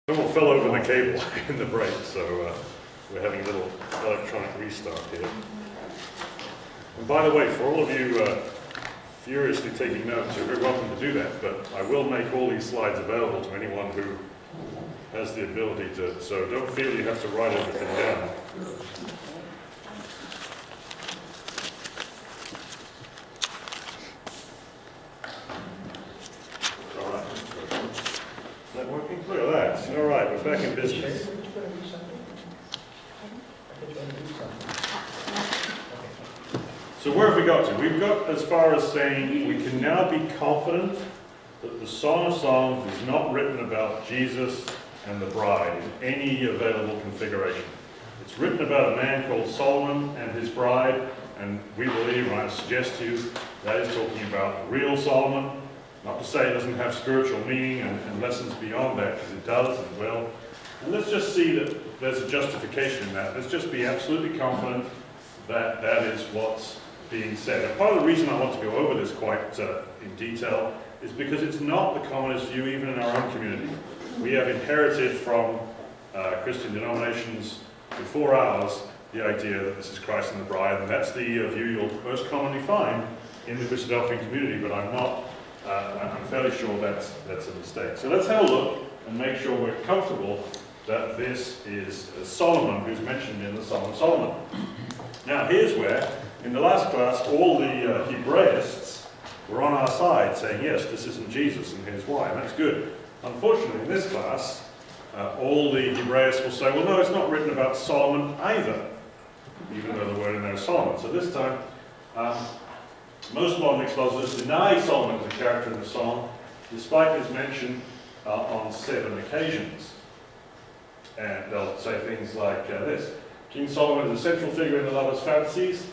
Someone fell over the cable in the break, so we're having a little electronic restart here. And by the way, for all of you furiously taking notes, you're very welcome to do that, but I will make all these slides available to anyone who has the ability to, so don't feel you have to write everything down. Look at that. All right, we're back in business. So where have we got to? We've got as far as saying we can now be confident that the Song of Songs is not written about Jesus and the bride in any available configuration. It's written about a man called Solomon and his bride, and we believe, and I suggest to you, that is talking about real Solomon. Not to say it doesn't have spiritual meaning and lessons beyond that, because it does and will. And let's just see that there's a justification in that. Let's just be absolutely confident that that is what's being said. And part of the reason I want to go over this quite in detail is because it's not the commonest view even in our own community. We have inherited from Christian denominations before ours the idea that this is Christ and the bride, and that's the view you'll most commonly find in the Christadelphian community, but I'm fairly sure that's a mistake. So let's have a look and make sure we're comfortable that this is Solomon who's mentioned in the Song of Solomon. Now here's where, in the last class, all the Hebraists were on our side saying, yes, this isn't Jesus, and here's why, and that's good. Unfortunately, in this class, all the Hebraists will say, well, no, it's not written about Solomon either, even though the word in there is Solomon. So this time, most modern expositors deny Solomon as a character in the song, despite his mention on 7 occasions. And they'll say things like this: King Solomon is a central figure in the lover's fantasies,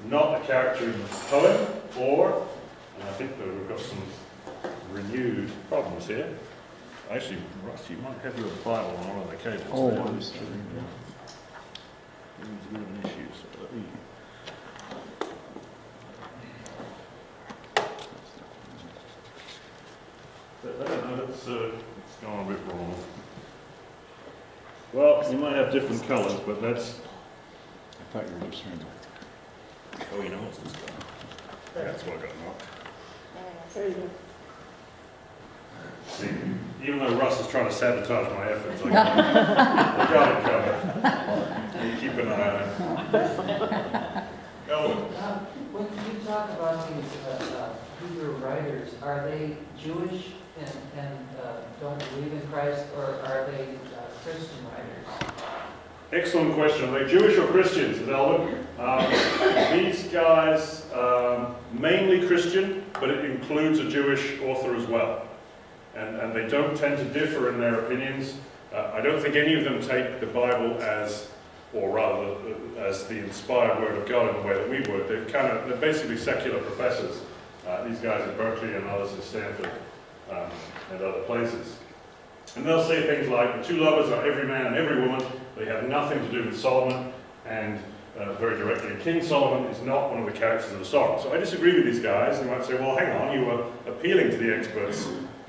not a character in the poem, or, and I think that we've got some renewed problems here. Actually, Russ, you might have your Bible on one of the cables. Oh, there. I'm sorry. There's a bit of an issue, so let me... But I don't know, it's gone a bit wrong. Well, you might have different colours, but that's... I thought you were just trying to... Oh, you know what's this guy? That's what I got knocked. There you go. See, even though Russ is trying to sabotage my efforts, I got it covered. You keep an eye on it. Go on. When you talk about these Hebrew writers, are they Jewish and don't believe in Christ, or are they Christian writers? Excellent question. Are they Jewish or Christians, says Alvin? These guys mainly Christian, but it includes a Jewish author as well. And they don't tend to differ in their opinions. I don't think any of them take the Bible as, or rather, as the inspired word of God in the way that we would. They're basically secular professors. These guys at Berkeley and others at Stanford and other places. And they'll say things like, the 2 lovers are every man and every woman. They have nothing to do with Solomon, and very directly, King Solomon is not one of the characters of the song. So I disagree with these guys. They might say, well, hang on, you were appealing to the experts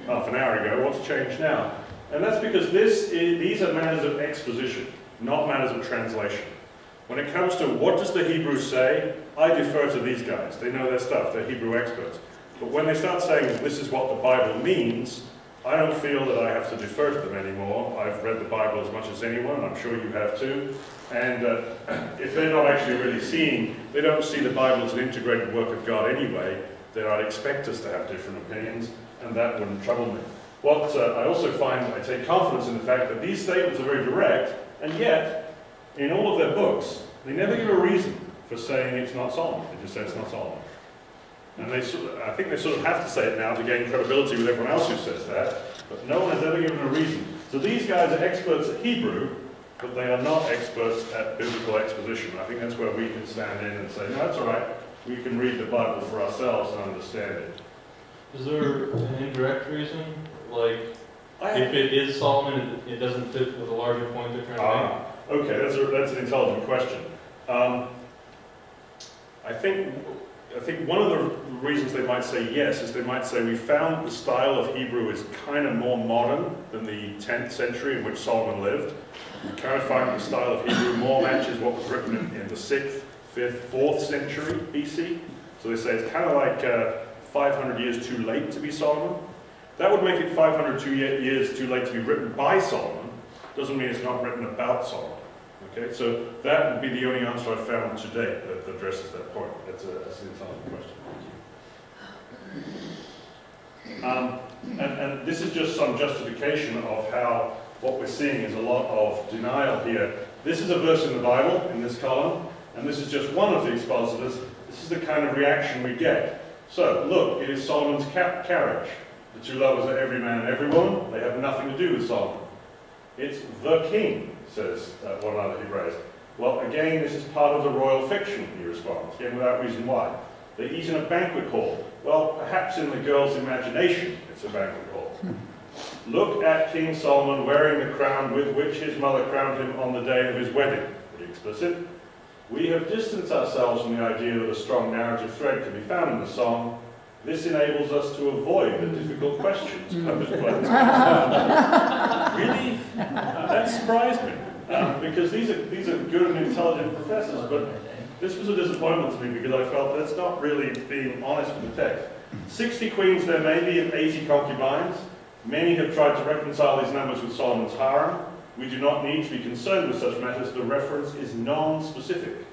half an hour ago. What's changed now? And that's because these are matters of exposition, not matters of translation. When it comes to what does the Hebrew say, I defer to these guys. They know their stuff. They're Hebrew experts. But when they start saying this is what the Bible means, I don't feel that I have to defer to them anymore. I've read the Bible as much as anyone, and I'm sure you have too. And if they're not actually really seeing, they don't see the Bible as an integrated work of God anyway, then I'd expect us to have different opinions, and that wouldn't trouble me. What I also find, I take confidence in the fact that these statements are very direct, and yet, in all of their books, they never give a reason for saying it's not Solomon. They just say it's not Solomon. And I think they sort of have to say it now to gain credibility with everyone else who says that, but no one has ever given a reason. So these guys are experts at Hebrew, but they are not experts at biblical exposition. I think that's where we can stand in and say, no, that's all right, we can read the Bible for ourselves and understand it. Is there an indirect reason? Like, if it is Solomon, it doesn't fit with a larger point they're trying to make? Okay, that's an intelligent question. I think I think one of the reasons they might say yes is they might say we found the style of Hebrew is kind of more modern than the 10th century in which Solomon lived. We kind of find the style of Hebrew more matches what was written in the 6th, 5th, 4th century BC. So they say it's kind of like 500 years too late to be Solomon. That would make it 500 years too late to be written by Solomon. Doesn't mean it's not written about Solomon. Okay, so that would be the only answer I've found to date that addresses that point. That's an intelligent question. And this is just some justification of how what we're seeing is a lot of denial here. This is a verse in the Bible, in this column, and this is just one of the expositors. This is the kind of reaction we get. So, look, it is Solomon's carriage. The two lovers are every man and every woman. They have nothing to do with Solomon. It's the king, says one other Hebraist. Well, again, this is part of the royal fiction, he responds, again without reason why. They eat in a banquet hall. Well, perhaps in the girl's imagination it's a banquet hall. Look at King Solomon wearing the crown with which his mother crowned him on the day of his wedding. Pretty explicit. We have distanced ourselves from the idea that a strong narrative thread can be found in the song. This enables us to avoid the difficult questions posed by this person. Really? That surprised me. Because these are good and intelligent professors, but this was a disappointment to me because I felt that's not really being honest with the text. 60 queens there may be and 80 concubines. Many have tried to reconcile these numbers with Solomon's harem. We do not need to be concerned with such matters. The reference is non-specific.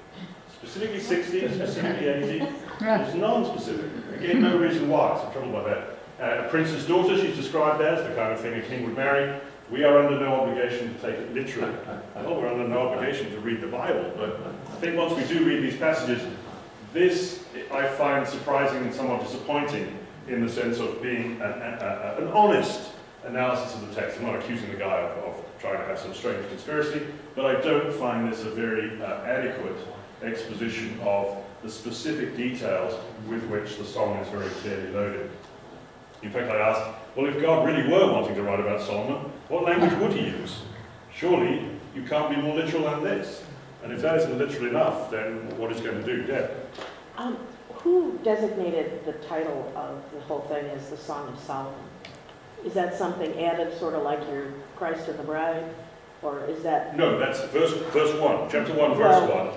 Specifically 60, specifically 80, it's non-specific. Again, no reason why, so I'm troubled by that. A prince's daughter, she's described as the kind of thing a king would marry. We are under no obligation to take it literally. Well, we're under no obligation to read the Bible, but I think once we do read these passages, this I find surprising and somewhat disappointing in the sense of being an honest analysis of the text. I'm not accusing the guy of trying to have some strange conspiracy, but I don't find this a very adequate exposition of the specific details with which the song is very clearly loaded. In fact, I asked, well, if God really were wanting to write about Solomon, what language would he use? Surely you can't be more literal than this. And if that isn't literal enough, then what is going to do? Deb? Who designated the title of the whole thing as the Song of Solomon? Is that something added sort of like your Christ and the Bride? Or is that... No, that's verse 1, chapter 1, verse 1.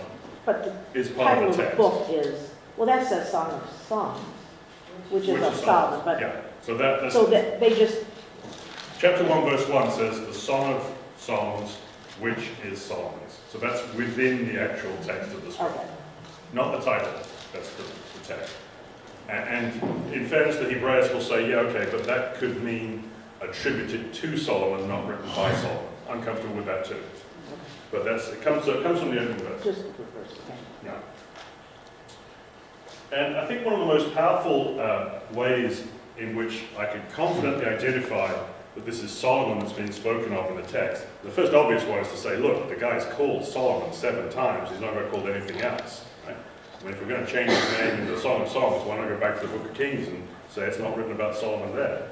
But the is part title of the of text. the book is... Well, that says Song of Songs, which is of Solomon. But yeah, so that's... So that they just... Chapter 1, verse 1 says, the Song of Songs, which is Solomon's. So that's within the actual text of the script. Okay. Not the title, that's the text. And in fairness, the Hebraists will say, yeah, okay, but that could mean attributed to Solomon, not written by Solomon. I'm comfortable with that too. But it comes from the opening verse. Just the first, okay. Yeah. And I think one of the most powerful ways in which I can confidently identify that this is Solomon that's been spoken of in the text, the first obvious one is to say, look, the guy's called Solomon 7 times, he's not going to call anything else. Right? I mean, if we're going to change his name into the Song of Songs, why not go back to the Book of Kings and say it's not written about Solomon there?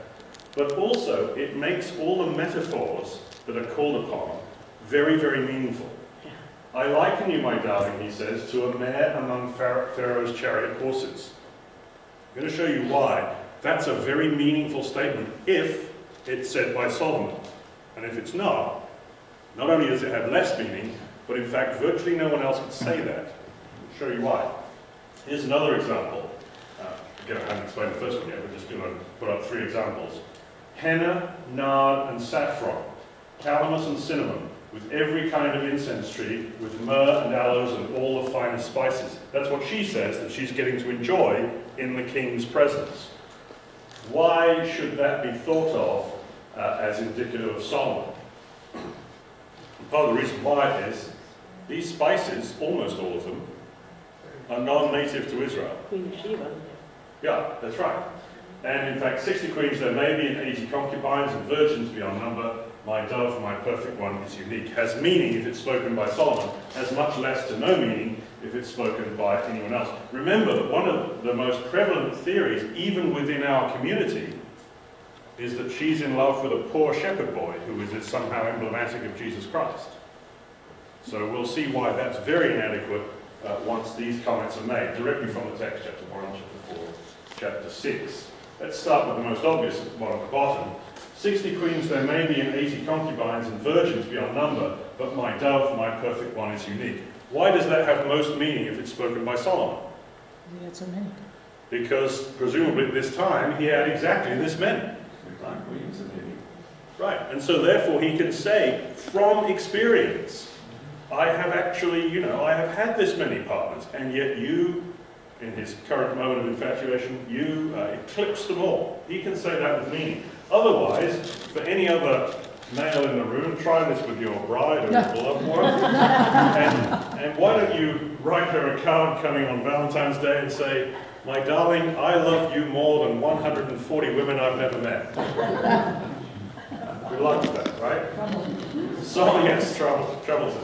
But also, it makes all the metaphors that are called upon very, very meaningful. I liken you, my darling, he says, to a mare among Pharaoh's chariot horses. I'm going to show you why. That's a very meaningful statement if it's said by Solomon. And if it's not only does it have less meaning, but in fact virtually no one else could say that. I'll show you why. Here's another example. Again, I haven't explained the first one yet, we're just going to put up 3 examples. Henna, nard, and saffron, calamus and cinnamon, with every kind of incense tree, with myrrh and aloes and all the finest spices. That's what she says that she's getting to enjoy in the king's presence. Why should that be thought of as indicative of Solomon? And part of the reason why is these spices, almost all of them, are non-native to Israel. Queen Sheba. Yeah, that's right. And in fact, 60 queens there may be, and 80 concubines, and virgins beyond number. My dove, my perfect one, is unique. Has meaning if it's spoken by Solomon. Has much less to no meaning if it's spoken by anyone else. Remember that one of the most prevalent theories, even within our community, is that she's in love with a poor shepherd boy who is somehow emblematic of Jesus Christ. So we'll see why that's very inadequate once these comments are made, directly from the text, chapter 1, chapter 4, chapter 6. Let's start with the most obvious one at the bottom. 60 queens there may be, and 80 concubines, and virgins beyond number, but my dove, my perfect one, is unique. Why does that have most meaning if it's spoken by Solomon? He had so many. Because presumably at this time he had exactly this many. Right, and so therefore he can say from experience, I have actually, I have had this many partners, and yet you, in his current moment of infatuation, you eclipse them all. He can say that with meaning. Otherwise, for any other male in the room, try this with your bride or your beloved one, and why don't you write her a card coming on Valentine's Day and say, my darling, I love you more than 140 women I've never met. We like that, right? Solomon, yes, troubles.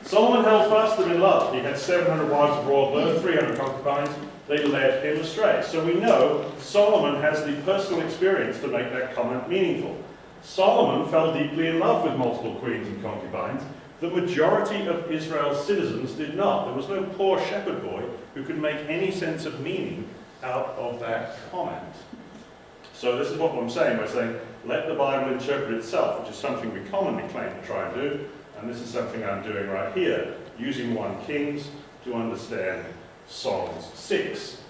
Solomon held fast them in love. He had 700 wives of royal birth, 300 concubines. They led him astray. So we know Solomon has the personal experience to make that comment meaningful. Solomon fell deeply in love with multiple queens and concubines. The majority of Israel's citizens did not. There was no poor shepherd boy who could make any sense of meaning out of that comment. So this is what I'm saying by saying, let the Bible interpret itself, which is something we commonly claim to try and do, and this is something I'm doing right here, using 1 Kings to understand Psalms 6.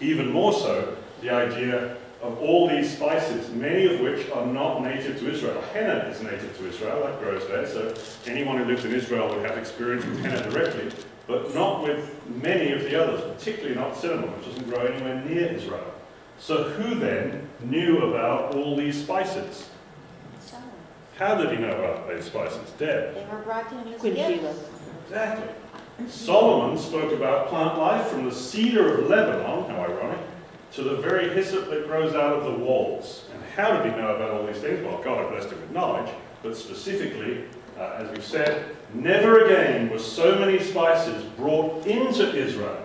Even more so, the idea of all these spices, many of which are not native to Israel. Henna is native to Israel, that grows there, so anyone who lived in Israel would have experience with henna directly, but not with many of the others, particularly not cinnamon, which doesn't grow anywhere near Israel. So who then knew about all these spices? Solomon. How did he know about these spices? Deb. They were brought to him as Queen gifts. Sheba. Exactly. Solomon spoke about plant life from the cedar of Lebanon, how ironic, to the very hyssop that grows out of the walls. And how did he know about all these things? Well, God had blessed him with knowledge, but specifically, as we've said, never again were so many spices brought into Israel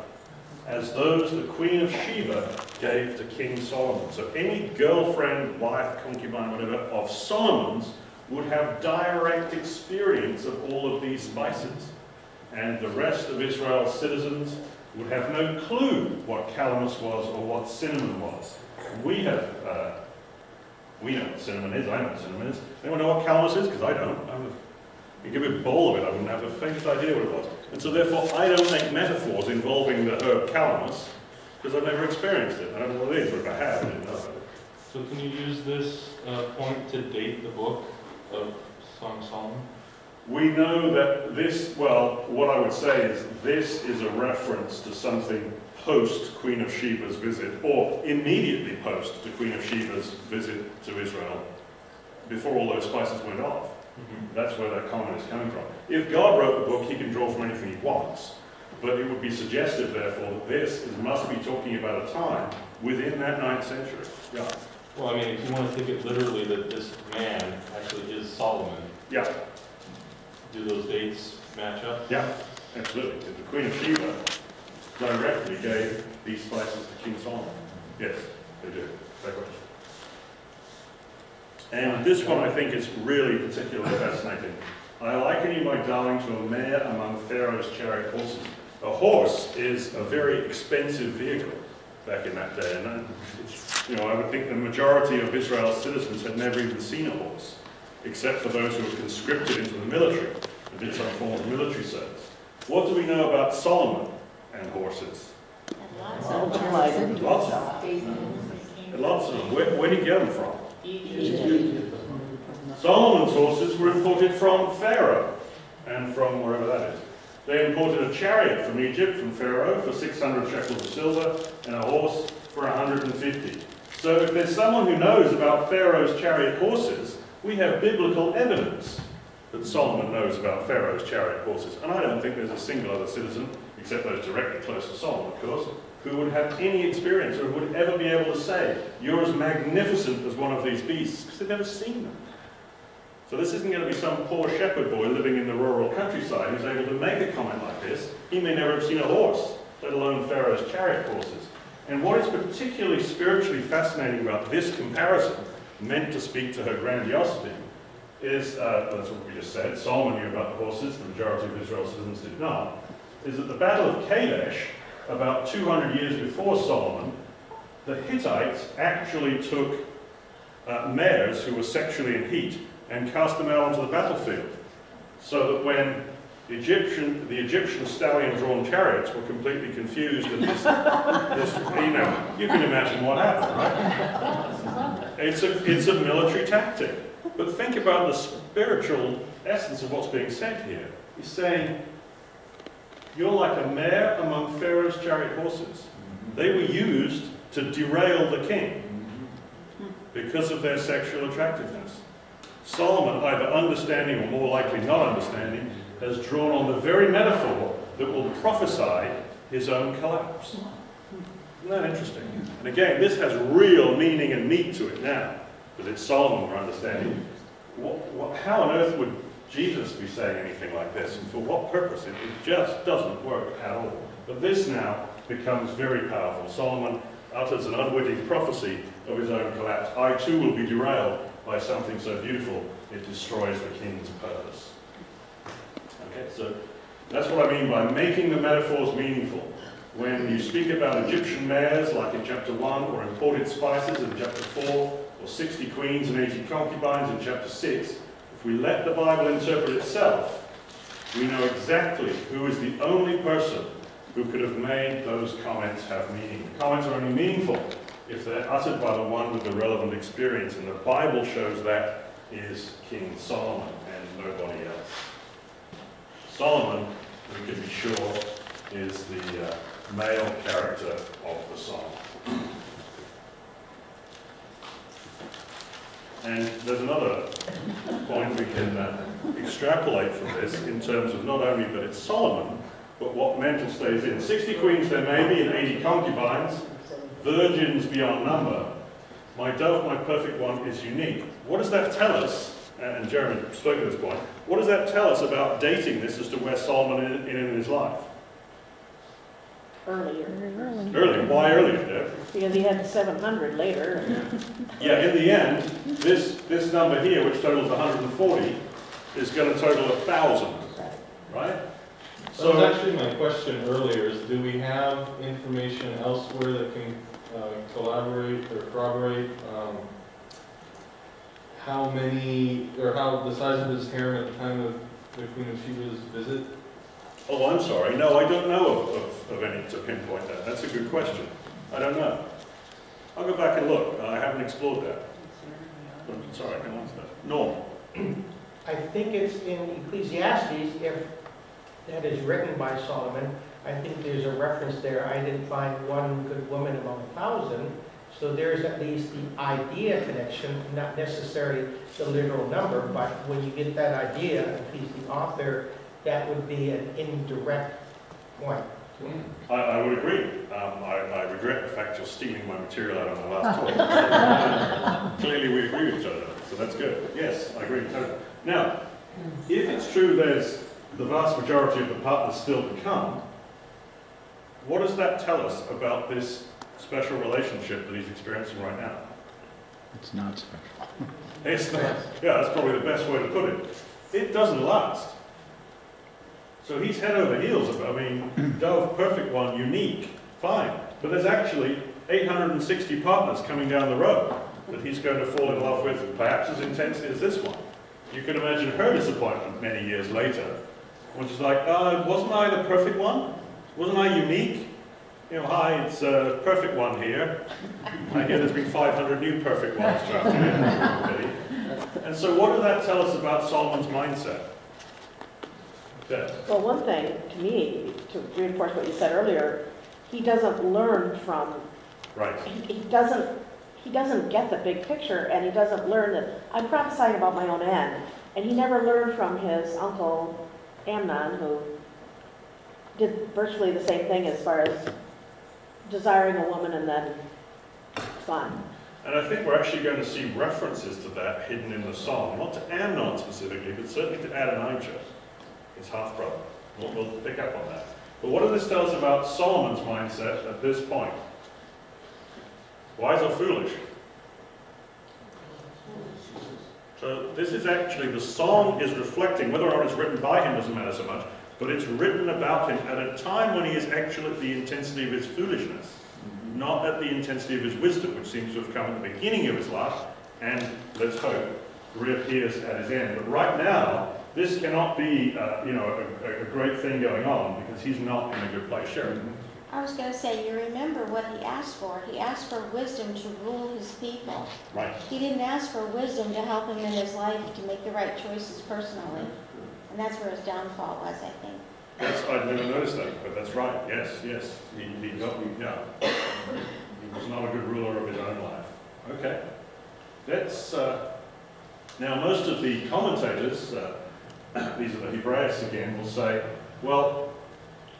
as those the Queen of Sheba gave to King Solomon. So any girlfriend, wife, concubine, whatever, of Solomon's would have direct experience of all of these spices. And the rest of Israel's citizens would have no clue what calamus was or what cinnamon was. We know what cinnamon is. I know what cinnamon is. Anyone know what calamus is? Because I don't. You give me a bowl of it, I wouldn't have the faintest idea what it was. And so therefore, I don't make metaphors involving the herb calamus, because I've never experienced it. I don't know what it is, but if I have, I didn't know about it. So can you use this point to date the book of Song of Solomon? We know that this, well, what I would say is this is a reference to something post Queen of Sheba's visit, or immediately post to Queen of Sheba's visit to Israel, before all those spices went off. That's where that comment is coming from. If God wrote the book, he can draw from anything he wants. But it would be suggestive, therefore, that this must be talking about a time within that 9th century. Yeah. Well, I mean, if you want to take it literally that this man actually is Solomon, Yeah. do those dates match up? Yeah, absolutely. The Queen of Sheba directly gave these spices to King Solomon. Yes, they do. Great question. And this one I think is really particularly fascinating. I liken you, my darling, to a mare among Pharaoh's chariot horses. A horse is a very expensive vehicle back in that day. And I would think the majority of Israel's citizens had never even seen a horse, except for those who were conscripted into the military and did some form of military service. What do we know about Solomon and horses? And lots Oh, of like- Lots of them. Lots of them. Where did he get them from? Solomon's horses were imported from Pharaoh and from wherever that is. They imported a chariot from Egypt, from Pharaoh, for 600 shekels of silver, and a horse for 150. So if there's someone who knows about Pharaoh's chariot horses, we have biblical evidence that Solomon knows about Pharaoh's chariot horses. And I don't think there's a single other citizen, except those directly close to Solomon, of course, who would have any experience or would ever be able to say, you're as magnificent as one of these beasts, because they've never seen them. So this isn't going to be some poor shepherd boy living in the rural countryside who's able to make a comment like this. He may never have seen a horse, let alone Pharaoh's chariot horses. And what is particularly spiritually fascinating about this comparison, meant to speak to her grandiosity, is, that's what we just said, Solomon knew about the horses, the majority of Israel's citizens did not. is at the Battle of Kadesh, about 200 years before Solomon, the Hittites actually took mares who were sexually in heat and cast them out onto the battlefield, so that when the Egyptian stallion-drawn chariots were completely confused, and this, you can imagine what happened, right? It's a military tactic. But think about the spiritual essence of what's being said here. He's saying, you're like a mare among Pharaoh's chariot horses. They were used to derail the king because of their sexual attractiveness. Solomon, either understanding or more likely not understanding, has drawn on the very metaphor that will prophesy his own collapse. Isn't that interesting? And again, this has real meaning and meat to it now, because it's Solomon we're understanding. How on earth would Jesus be saying anything like this, and for what purpose? It just doesn't work at all. But this now becomes very powerful. Solomon utters an unwitting prophecy of his own collapse. I too will be derailed by something so beautiful it destroys the king's purpose. Okay, so that's what I mean by making the metaphors meaningful. When you speak about Egyptian mares, like in chapter 1, or imported spices in chapter 4, or 60 queens and 80 concubines in chapter 6, if we let the Bible interpret itself, we know exactly who is the only person who could have made those comments have meaning. The comments are only meaningful if they're uttered by the one with the relevant experience, and the Bible shows that is King Solomon and nobody else. Solomon, we can be sure, is the male character of the song. And there's another point we can extrapolate from this in terms of not only that it's Solomon, but what mental stays in. 60 queens there may be and 80 concubines, virgins beyond number. My dove, my perfect one, is unique. What does that tell us? And Jeremy spoke at this point. What does that tell us about dating this as to where Solomon is in his life? Earlier. Earlier. Why earlier, Deb? Because he had 700 later. Yeah, in the end, this number here, which totals 140, is going to total 1,000, right? So that was actually my question earlier, is do we have information elsewhere that can collaborate or corroborate how many, or how the size of his harem at the time of the Queen of Sheba's visit? Oh, I'm sorry. No, I don't know of any to pinpoint that. That's a good question. I don't know. I'll go back and look. I haven't explored that. Sorry, I can answer that. Norm. I think it's in Ecclesiastes, if that is written by Solomon. I think there's a reference there. I didn't find one good woman among 1,000. So there's at least the idea connection, not necessarily the literal number, but when you get that idea, if he's the author, that would be an indirect point. I would agree. I regret the fact you're stealing my material out of my last talk. Clearly we agree with each other, so that's good. Yes, I agree totally. Now, if it's true there's the vast majority of the partners still to come, what does that tell us about this special relationship that he's experiencing right now? It's not special. It's not. Yeah, that's probably the best way to put it. It doesn't last. So he's head over heels. I mean, dove, perfect one, unique, fine. But there's actually 860 partners coming down the road that he's going to fall in love with, perhaps as intensely as this one. You can imagine her disappointment many years later, when she's like, wasn't I the perfect one? Wasn't I unique? You know, hi, it's a perfect one here. I hear there's been 500 new perfect ones drafted in. And so what does that tell us about Solomon's mindset? Well, one thing, to me, to reinforce what you said earlier, he doesn't learn from, Right. he doesn't get the big picture, and he doesn't learn that I'm prophesying about my own end. And he never learned from his uncle Amnon, who did virtually the same thing as far as desiring a woman and then it's gone. And I think we're actually going to see references to that hidden in the song, not to Amnon specifically, but certainly to Adonijah, his half-brother. We'll pick up on that. But what does this tell us about Solomon's mindset at this point? Wise or foolish? So this is actually, the song is reflecting, whether or not it's written by him doesn't matter so much, but it's written about him at a time when he is actually at the intensity of his foolishness, not at the intensity of his wisdom, which seems to have come at the beginning of his life, and, let's hope, reappears at his end. But right now, this cannot be, a great thing going on, because he's not in a good place. Sure. I was going to say, you remember what he asked for. He asked for wisdom to rule his people. Right. He didn't ask for wisdom to help him in his life to make the right choices personally. And that's where his downfall was, I think. Yes, I'd never noticed that, but that's right. Yes. He was not a good ruler of his own life. Okay. Let's, now most of the commentators, these are the Hebraists again, will say, well,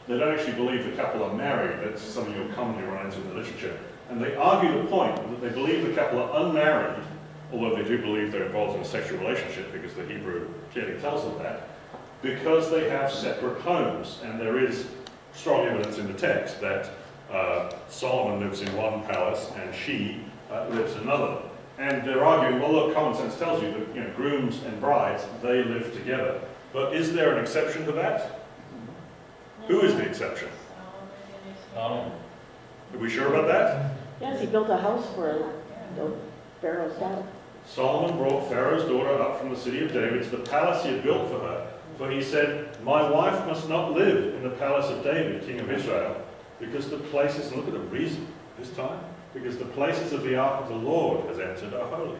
they don't actually believe the couple are married. That's something you'll commonly run into in the literature. And they argue the point that they believe the couple are unmarried, although they do believe they're involved in a sexual relationship, because the Hebrew clearly tells them that, because they have separate homes. And there is strong evidence in the text that Solomon lives in one palace and she lives in another. And they're arguing, well, look, common sense tells you that grooms and brides, they live together. But is there an exception to that? Who is the exception? Are we sure about that? Yes, he built a house for Pharaoh's daughter. Solomon brought Pharaoh's daughter up from the city of David to the palace he had built for her. For he said, my wife must not live in the palace of David, king of Israel, because the places, and look at the reason this time, because the places of the ark of the Lord has entered are holy.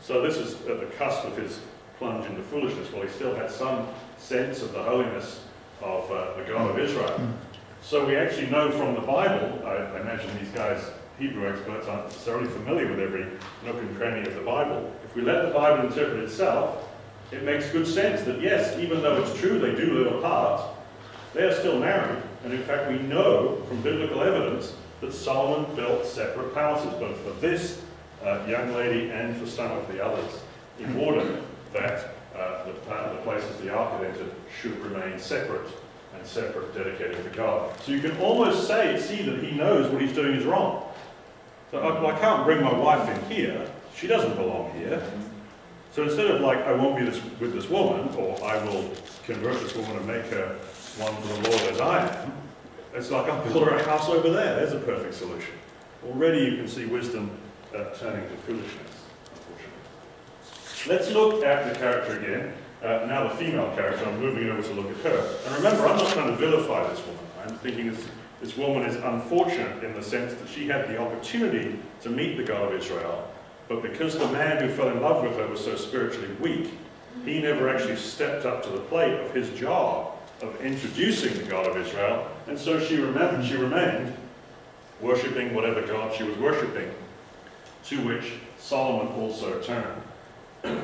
So this is at the cusp of his plunge into foolishness, while he still had some sense of the holiness of the God of Israel. So we actually know from the Bible, I imagine these guys, Hebrew experts, aren't necessarily familiar with every nook and cranny of the Bible. If we let the Bible interpret itself, it makes good sense that yes, even though it's true they do live apart, they are still married. And in fact, we know from biblical evidence that Solomon built separate palaces, both for this young lady and for some of the others, in order that the places the ark had entered should remain separate, and separate, dedicated to God. So you can almost see that he knows what he's doing is wrong. So I can't bring my wife in here. She doesn't belong here. So instead of like, I won't be with this woman, or I will convert this woman and make her one for the Lord as I am, it's like, I'll build her a house over there. There's a perfect solution. Already you can see wisdom turning to foolishness, unfortunately. Let's look at the character again. Now the female character, I'm moving over to look at her. And remember, I'm not trying to vilify this woman. I'm thinking this woman is unfortunate in the sense that she had the opportunity to meet the God of Israel, but because the man who fell in love with her was so spiritually weak, he never actually stepped up to the plate of his job of introducing the God of Israel, and so she remained worshipping whatever God she was worshipping, to which Solomon also turned.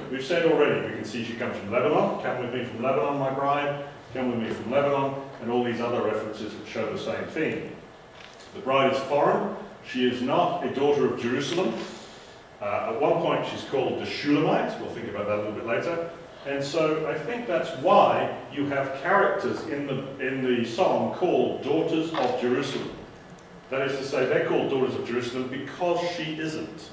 We've said already, we can see she comes from Lebanon. Come with me from Lebanon, my bride. Come with me from Lebanon, and all these other references that show the same theme. The bride is foreign. She is not a daughter of Jerusalem. At one point she's called the Shulamite. We'll think about that a little bit later. And so I think that's why you have characters in the song called daughters of Jerusalem. That is to say, they're called daughters of Jerusalem because she isn't.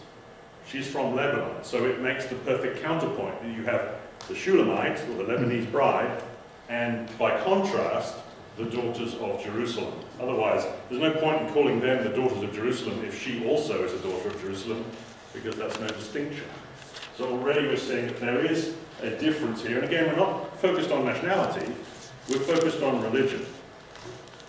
She's from Lebanon, so it makes the perfect counterpoint. You have the Shulamite, or the Lebanese bride, and by contrast, the daughters of Jerusalem. Otherwise, there's no point in calling them the daughters of Jerusalem if she also is a daughter of Jerusalem, because that's no distinction. So already we're seeing that there is a difference here. And again, we're not focused on nationality, we're focused on religion.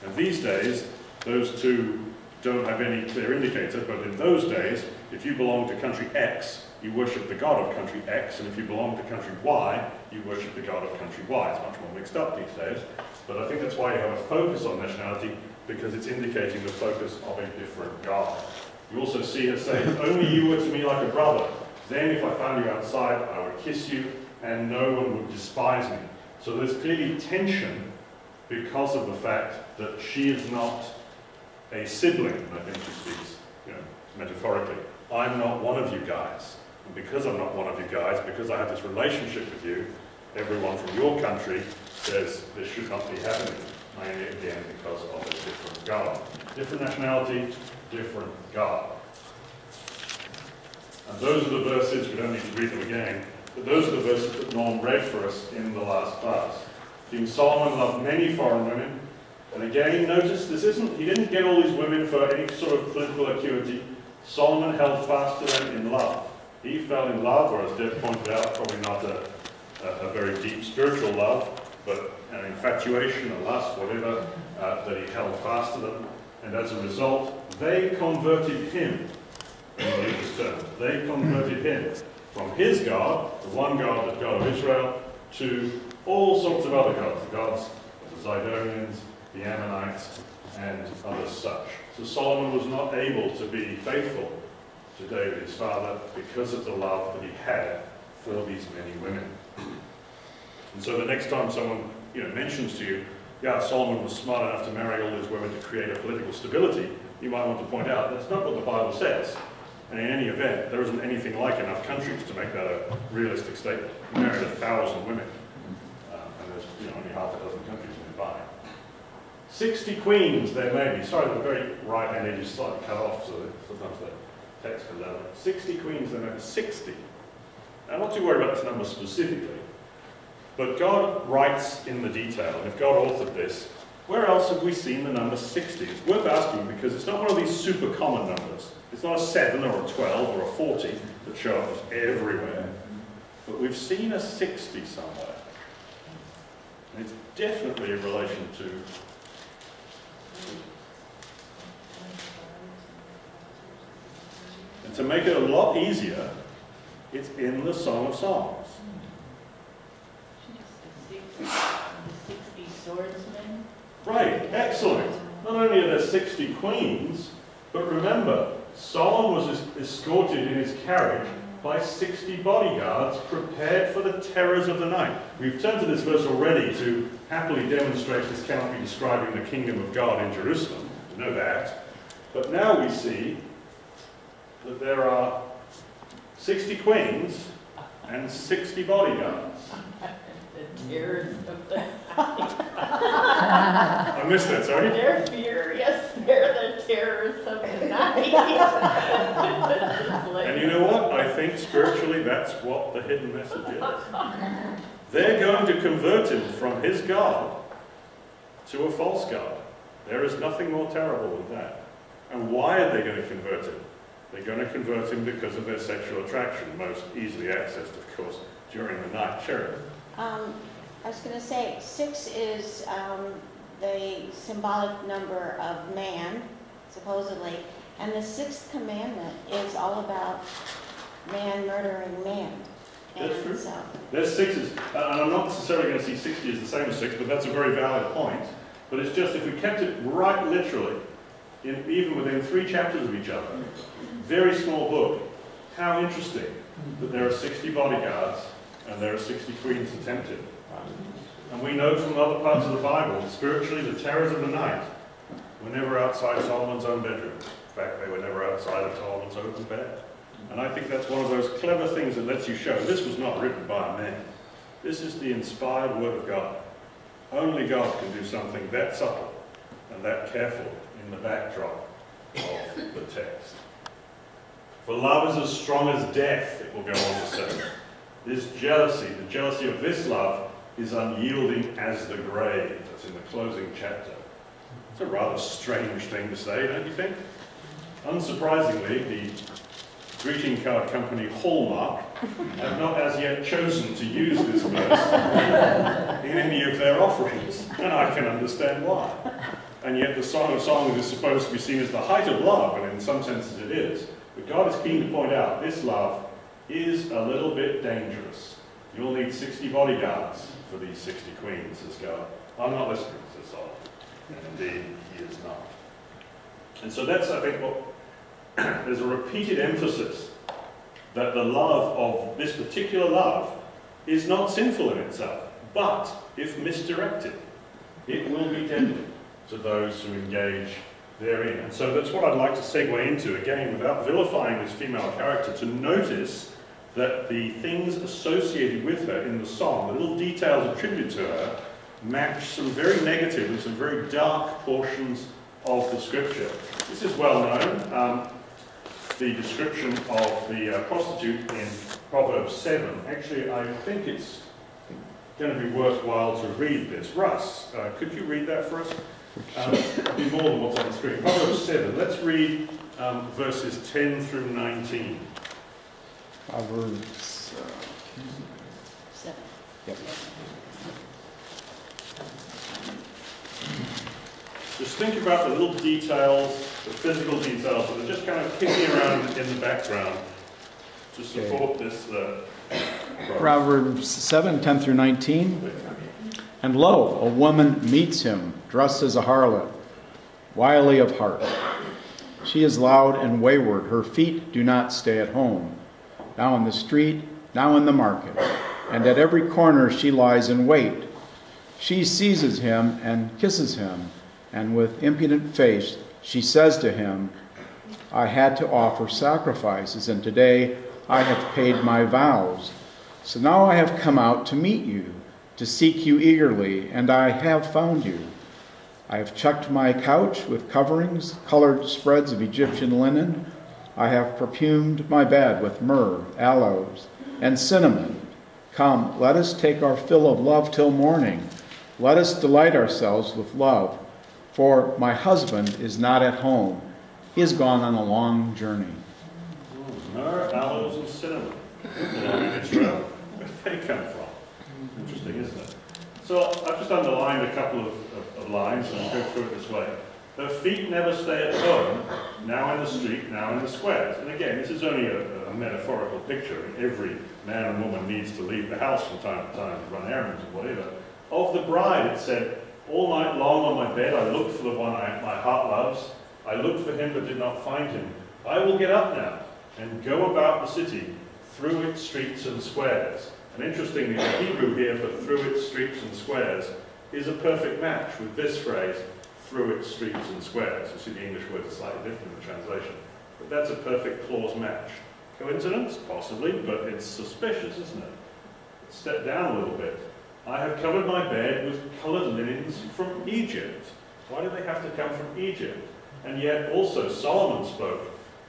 And these days, those two don't have any clear indicator, but in those days, if you belong to country X, you worship the God of country X, and if you belong to country Y, you worship the God of country Y. It's much more mixed up these days, but I think that's why you have a focus on nationality, because it's indicating the focus of a different God. You also see her say, if only you were to me like a brother, then if I found you outside, I would kiss you, and no one would despise me. So there's clearly tension because of the fact that she is not a sibling. I think she speaks, metaphorically. I'm not one of you guys. And because I'm not one of you guys, because I have this relationship with you, everyone from your country says this should not be happening. Mainly again because of a different God. Different nationality, different God. And those are the verses, we don't need to read them again, But those are the verses that Norm read for us in the last class. King Solomon loved many foreign women. And again, notice he didn't get all these women for any sort of political acuity. Solomon held fast to them in love. He fell in love, or as Deb pointed out, probably not a very deep spiritual love, but an infatuation, a lust, whatever, that he held fast to them. And as a result, they converted him, in religious terms. They converted him from his God, the one God, the God of Israel, to all sorts of other gods, the gods of the Zidonians, the Ammonites, and others such. So Solomon was not able to be faithful to David, his father, because of the love that he had for these many women. And so the next time someone mentions to you, yeah, Solomon was smart enough to marry all these women to create a political stability, you might want to point out that's not what the Bible says. And in any event, there isn't anything like enough countries to make that a realistic statement. He married 1,000 women, and there's only half a dozen countries nearby. 60 queens there may be. Sorry, the very right-hand edge is slightly cut off, so sometimes the text comes out. 60 queens there may be. 60. Now, I'm not too worried about this number specifically, but God writes in the detail, and if God authored this, where else have we seen the number 60? It's worth asking because it's not one of these super common numbers. It's not a 7 or a 12 or a 40 that show up everywhere. But we've seen a 60 somewhere. And it's definitely in relation to... And to make it a lot easier, it's in the Song of Songs. The 60 swordsmen. Right, excellent. Not only are there 60 queens, but remember, Solomon was escorted in his carriage by 60 bodyguards prepared for the terrors of the night. We've turned to this verse already to happily demonstrate this cannot be describing the kingdom of God in Jerusalem. We know that. But now we see that there are 60 queens and 60 bodyguards. The terrors of the night. I missed that, sorry. They're furious. They're the terrors of the night. And you know what? I think spiritually that's what the hidden message is. They're going to convert him from his God to a false God. There is nothing more terrible than that. And why are they going to convert him? They're going to convert him because of their sexual attraction, most easily accessed, of course, during the night. Sure. I was going to say 6 is the symbolic number of man, supposedly, and the 6th commandment is all about man murdering man. That's true. So, There's 6s, and I'm not necessarily going to see 60 as the same as 6, but that's a very valid point. But it's just if we kept it right literally, even within 3 chapters of each other, very small book, how interesting that there are 60 bodyguards and there are 60 queens attempted. And we know from other parts of the Bible, spiritually, the terrors of the night were never outside Solomon's own bedroom. In fact, they were never outside of Solomon's open bed. And I think that's one of those clever things that lets you show this was not written by men. This is the inspired word of God. Only God can do something that subtle and that careful in the backdrop of the text. For love is as strong as death, it will go on to say. This jealousy, the jealousy of this love, is unyielding as the grave. That's in the closing chapter. It's a rather strange thing to say, don't you think? Unsurprisingly, the greeting card company Hallmark have not as yet chosen to use this verse in any of their offerings, and I can understand why. And yet the Song of Songs is supposed to be seen as the height of love, and in some senses it is. But God is keen to point out this love is a little bit dangerous. You'll need 60 bodyguards for these 60 queens, says God. I'm not listening, says Solomon. And indeed, he is not. And so that's, I think, what there's a repeated emphasis that the love of this particular love is not sinful in itself, but if misdirected, it will be deadly to those who engage therein. And so that's what I'd like to segue into, again, without vilifying this female character, to notice that the things associated with her in the song, the little details attributed to her, match some very negative and some very dark portions of the scripture. This is well known. the description of the prostitute in Proverbs 7. Actually, I think it's going to be worthwhile to read this. Russ, could you read that for us? It'll be more than what's on the screen. Proverbs 7. Let's read verses 10 through 19. Proverbs 7. Yep. Just think about the little details, the physical details that are just kind of kicking around in the background to support this. Proverbs 7, 10 through 19. And lo, a woman meets him, dressed as a harlot, wily of heart. She is loud and wayward. Her feet do not stay at home. Now in the street, now in the market, and at every corner she lies in wait. She seizes him and kisses him, and with impudent face she says to him, I had to offer sacrifices, and today I have paid my vows. So now I have come out to meet you, to seek you eagerly, and I have found you. I have checked my couch with coverings, colored spreads of Egyptian linen. I have perfumed my bed with myrrh, aloes, and cinnamon. Come, let us take our fill of love till morning. Let us delight ourselves with love. For my husband is not at home. He has gone on a long journey. Myrrh, aloes, and cinnamon. In Israel. Where did they come from? Interesting, isn't it? So I've just underlined a couple of lines, and I'll go through it this way. Her feet never stay at home, now in the street, now in the squares. And again, this is only a metaphorical picture. Every man and woman needs to leave the house from time to time to run errands or whatever. Of the bride, it said, all night long on my bed I looked for the one my heart loves. I looked for him but did not find him. I will get up now and go about the city through its streets and squares. And interestingly, the Hebrew here for through its streets and squares is a perfect match with this phrase, through its streets and squares. You see the English words are slightly different in the translation. But that's a perfect clause match. Coincidence? Possibly, but it's suspicious, isn't it? Step down a little bit. I have covered my bed with coloured linens from Egypt. Why do they have to come from Egypt? And yet also Solomon spoke,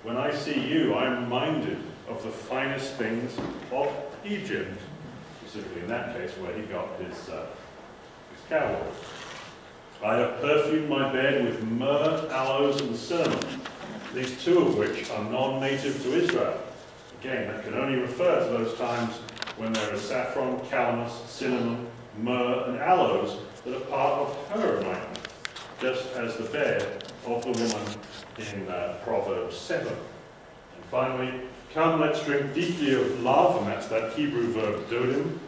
when I see you, I am reminded of the finest things of Egypt. Specifically in that case where he got his cow wool. I have perfumed my bed with myrrh, aloes, and cinnamon, these two of which are non-native to Israel. Again, that can only refer to those times when there is saffron, calamus, cinnamon, myrrh, and aloes that are part of her anointment, just as the bed of the woman in Proverbs 7. And finally, come, let's drink deeply of love, and that's that Hebrew verb dodim,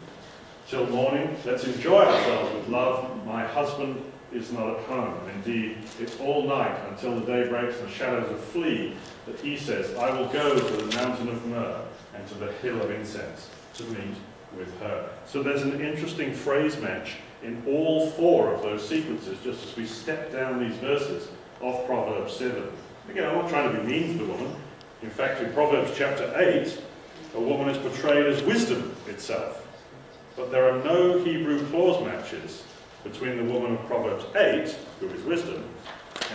till morning. Let's enjoy ourselves with love. My husband is not at home. Indeed, it's all night until the day breaks and the shadows flee, that he says, I will go to the mountain of myrrh and to the hill of incense to meet with her. So there's an interesting phrase match in all four of those sequences, just as we step down these verses of Proverbs 7. Again, I'm not trying to be mean to the woman. In fact, in Proverbs chapter 8, a woman is portrayed as wisdom itself. But there are no Hebrew clause matches between the woman of Proverbs 8, who is wisdom,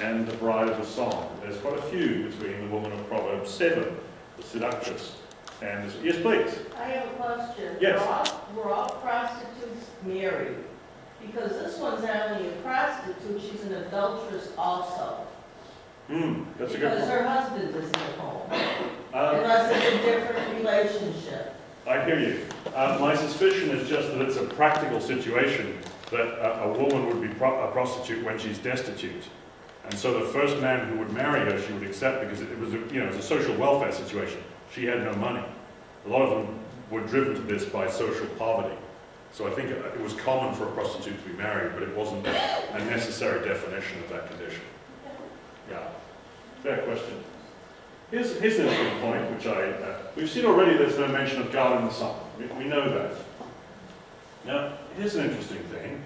and the bride of the song. There's quite a few between the woman of Proverbs 7, the seductress, and the... Yes, please. I have a question. Yes. Were all prostitutes married? Because this one's not only a prostitute, she's an adulteress also. That's a good Because point. her husband isn't at home. Unless it's a different relationship. I hear you. My suspicion is just that it's a practical situation that a woman would be a prostitute when she's destitute. And so the first man who would marry her, she would accept because it was it was a social welfare situation. She had no money. A lot of them were driven to this by social poverty. So I think it was common for a prostitute to be married, but it wasn't a necessary definition of that condition. Yeah, fair question. Here's an interesting point, which we've seen already there's no mention of God in the psalm. We know that. Now, here's an interesting thing.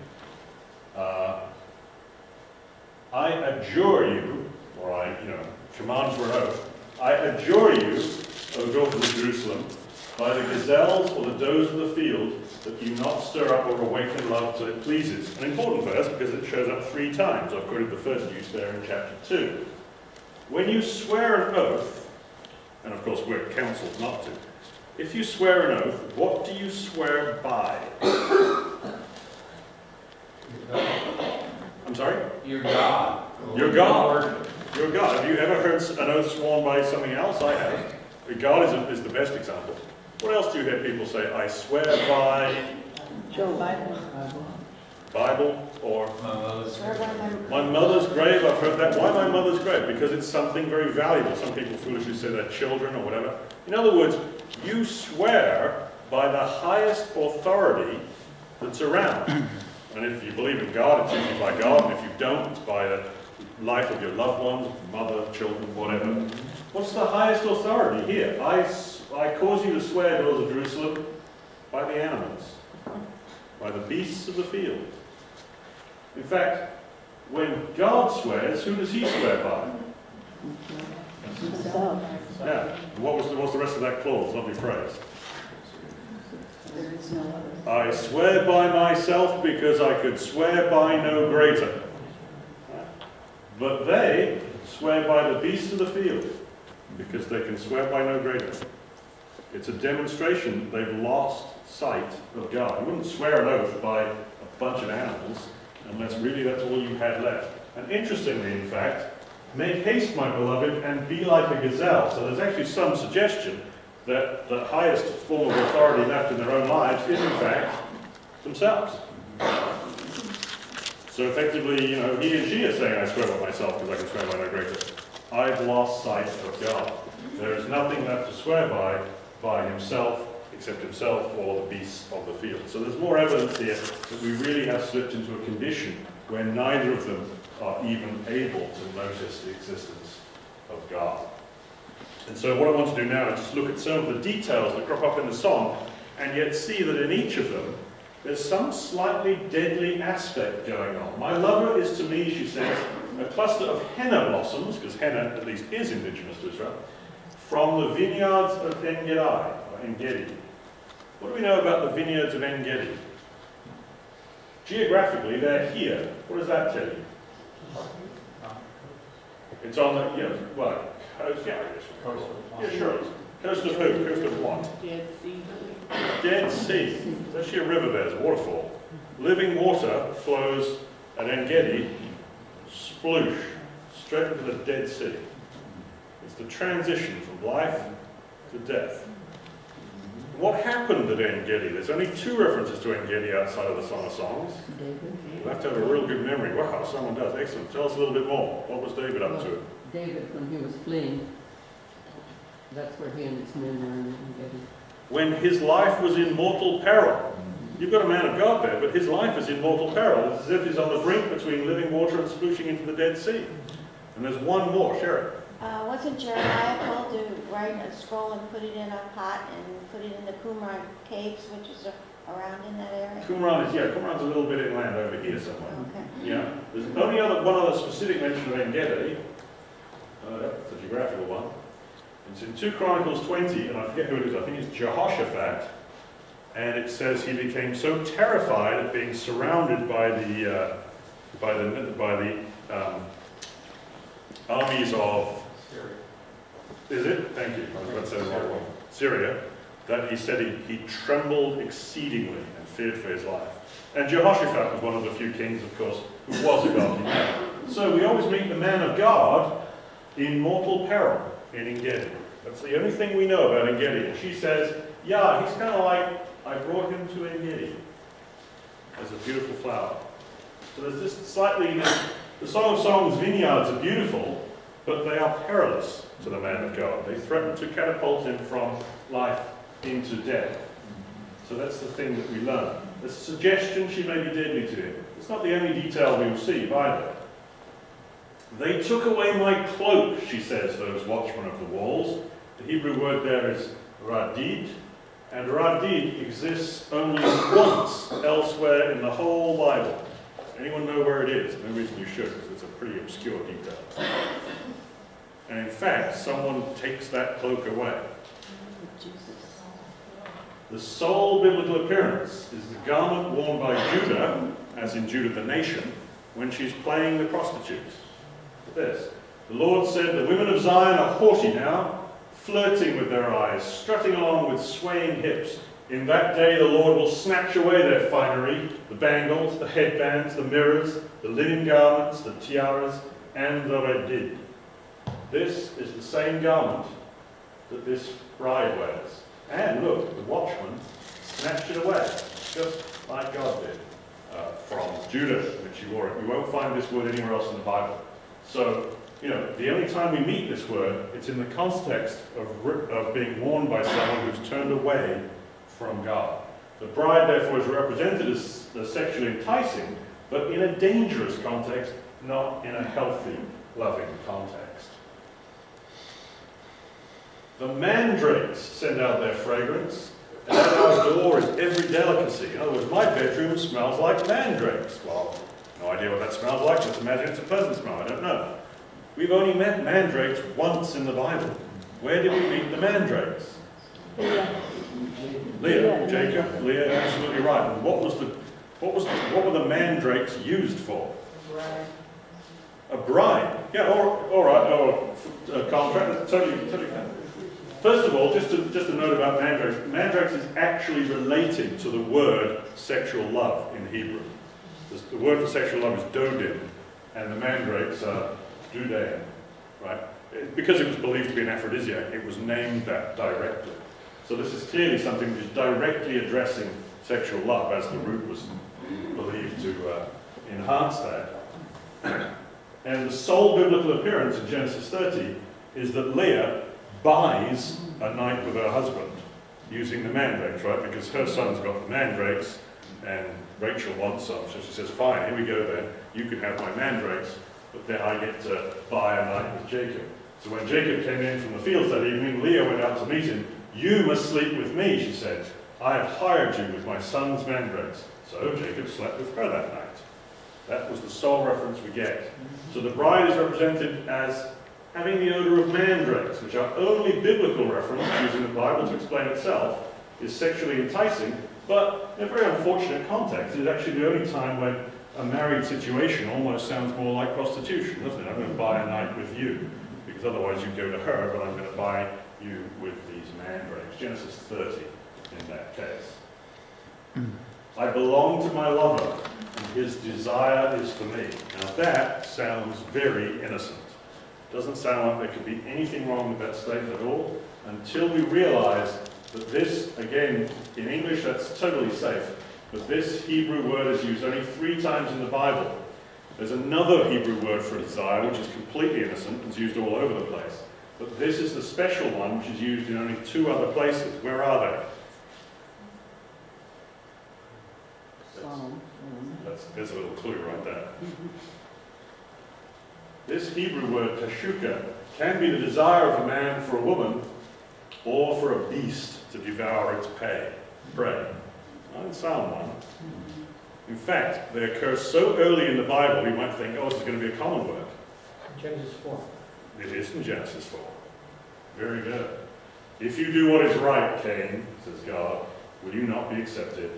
I adjure you, or I command for an oath, I adjure you, O daughter of Jerusalem, by the gazelles or the does of the field, that you not stir up or awaken love till it pleases. An important verse because it shows up 3 times. I've quoted the first use there in chapter 2. When you swear an oath, And of course, we're counseled not to. If you swear an oath, what do you swear by? I'm sorry? Your God. Your God. Your God. Have you ever heard an oath sworn by something else? I have. God is the best example. What else do you hear people say? I swear by Bible or my mother's grave. I've heard that. Why my mother's grave? Because it's something very valuable. Some people foolishly say their children or whatever. In other words, you swear by the highest authority that's around. And if you believe in God, it's usually by God. And if you don't, it's by the life of your loved ones, mother, children, whatever. What's the highest authority here? I cause you to swear, daughters of Jerusalem, by the animals, by the beasts of the field. In fact, when God swears, who does he swear by? Himself. Yeah. What's the rest of that clause? Lovely phrase. I swear by myself because I could swear by no greater. But they swear by the beasts of the field because they can swear by no greater. It's a demonstration they've lost sight of God. You wouldn't swear an oath by a bunch of animals unless really that's all you had left. And interestingly, in fact, make haste, my beloved, and be like a gazelle. So there's actually some suggestion that the highest form of authority left in their own lives is, in fact, themselves. So effectively, he and she are saying, I swear by myself because I can swear by no greater. I've lost sight of God. There is nothing left to swear by himself, except himself or the beasts of the field. So there's more evidence here that we really have slipped into a condition where neither of them are even able to notice the existence of God. And so what I want to do now is just look at some of the details that crop up in the song, and yet see that in each of them, there's some slightly deadly aspect going on. My lover is to me, she says, a cluster of henna blossoms, because henna at least is indigenous to Israel, from the vineyards of En-Gedi, or En-Gedi. What do we know about the vineyards of En-Gedi? Geographically, they're here. What does that tell you? It's on the, coast, yeah, sure. Coast of who? Coast of what? Dead Sea. Dead Sea. There's actually a river there, there's a waterfall. Living water flows at En-Gedi, sploosh, straight into the Dead Sea. It's the transition from life to death. What happened at En-Gedi? There's only 2 references to En-Gedi outside of the Song of Songs. You have to have a real good memory. Wow, someone does. Excellent. Tell us a little bit more. What was David up to? David, when he was fleeing, that's where he and his men were in En-Gedi. When his life was in mortal peril. You've got a man of God there, but his life is in mortal peril. It's as if he's on the brink between living water and splooshing into the Dead Sea. And there's one more. Sharon. Wasn't Jeremiah told to write a scroll and put it in a pot and put it in the Qumran caves, which is around in that area? Qumran's a little bit inland over here somewhere. Okay. Yeah. There's only one other specific mention of En-Gedi. That's a geographical one. It's in 2 Chronicles 20, and I forget who it is. I think it's Jehoshaphat. And it says he became so terrified at being surrounded by the armies of Syria. Is it? Thank you. I was about to say the wrong one. Syria. That he said he trembled exceedingly and feared for his life. And Jehoshaphat was one of the few kings, of course, who was a godly man. So we always meet the man of God in mortal peril in En-Gedi. That's the only thing we know about En-Gedi. And she says, yeah, he's kind of like, I brought him to En-Gedi as a beautiful flower. So there's this slightly, the Song of Songs vineyards are beautiful, but they are perilous to the man of God. They threaten to catapult him from life into death. So that's the thing that we learn. The suggestion she may be deadly to him. It's not the only detail we receive either. They took away my cloak, she says, those watchmen of the walls. The Hebrew word there is radid, and radid exists only once elsewhere in the whole Bible. Anyone know where it is? No reason you should, because it's a pretty obscure detail. And in fact, someone takes that cloak away. The sole biblical appearance is the garment worn by Judah, as in Judah the nation, when she's playing the prostitutes. Look at this. The Lord said, the women of Zion are haughty now. flirting with their eyes, strutting along with swaying hips. In that day the Lord will snatch away their finery, the bangles, the headbands, the mirrors, the linen garments, the tiaras, and the redid. This is the same garment that this bride wears. And look, the watchman snatched it away, just like God did from Judah, which he wore it. We won't find this word anywhere else in the Bible. So, the only time we meet this word, it's in the context of being worn by someone who's turned away from God. The bride, therefore, is represented as sexually enticing, but in a dangerous context, not in a healthy, loving context. The mandrakes send out their fragrance, and at our door is every delicacy. In other words, my bedroom smells like mandrakes. Well, no idea what that smells like. Just imagine it's a pleasant smell. I don't know. We've only met mandrakes once in the Bible. Where did we meet the mandrakes? Leah, Jacob, Leah, absolutely right. And what were the mandrakes used for? A bride. Yeah, all right, or a contract. Totally. First of all, just a note about mandrakes. Mandrakes is actually related to the word sexual love in Hebrew. The word for sexual love is dodim, and the mandrakes are dudaim, right? Because it was believed to be an aphrodisiac, it was named that directly. So this is clearly something which is directly addressing sexual love, as the root was believed to enhance that. And the sole biblical appearance in Genesis 30 is that Leah buys a night with her husband using the mandrakes, right? Because her son's got the mandrakes and Rachel wants some. So she says, fine, here we go then. You can have my mandrakes, but then I get to buy a night with Jacob. So when Jacob came in from the fields that evening, Leah went out to meet him. You must sleep with me, she said. I have hired you with my son's mandrakes. So Jacob slept with her that night. That was the sole reference we get. So the bride is represented as having the odor of mandrakes, which our only biblical reference, using the Bible to explain itself, is sexually enticing, but in a very unfortunate context. It's actually the only time when a married situation almost sounds more like prostitution, doesn't it? I'm going to buy a night with you, because otherwise you go to her, but I'm going to buy you with these mandrakes. Genesis 30 in that case. I belong to my lover, and his desire is for me. Now that sounds very innocent. Doesn't sound like there could be anything wrong with that statement at all, until we realize that this, again, in English that's totally safe, but this Hebrew word is used only 3 times in the Bible. There's another Hebrew word for desire, which is completely innocent, and is used all over the place. But this is the special one, which is used in only 2 other places. Where are they? There's a little clue right there. This Hebrew word, tashuka, can be the desire of a man for a woman, or for a beast to devour its prey. Not in Psalm 1. In fact, they occur so early in the Bible, we might think, oh, this is going to be a common word. Genesis 4. It is in Genesis 4. Very good. If you do what is right, Cain, says God, will you not be accepted?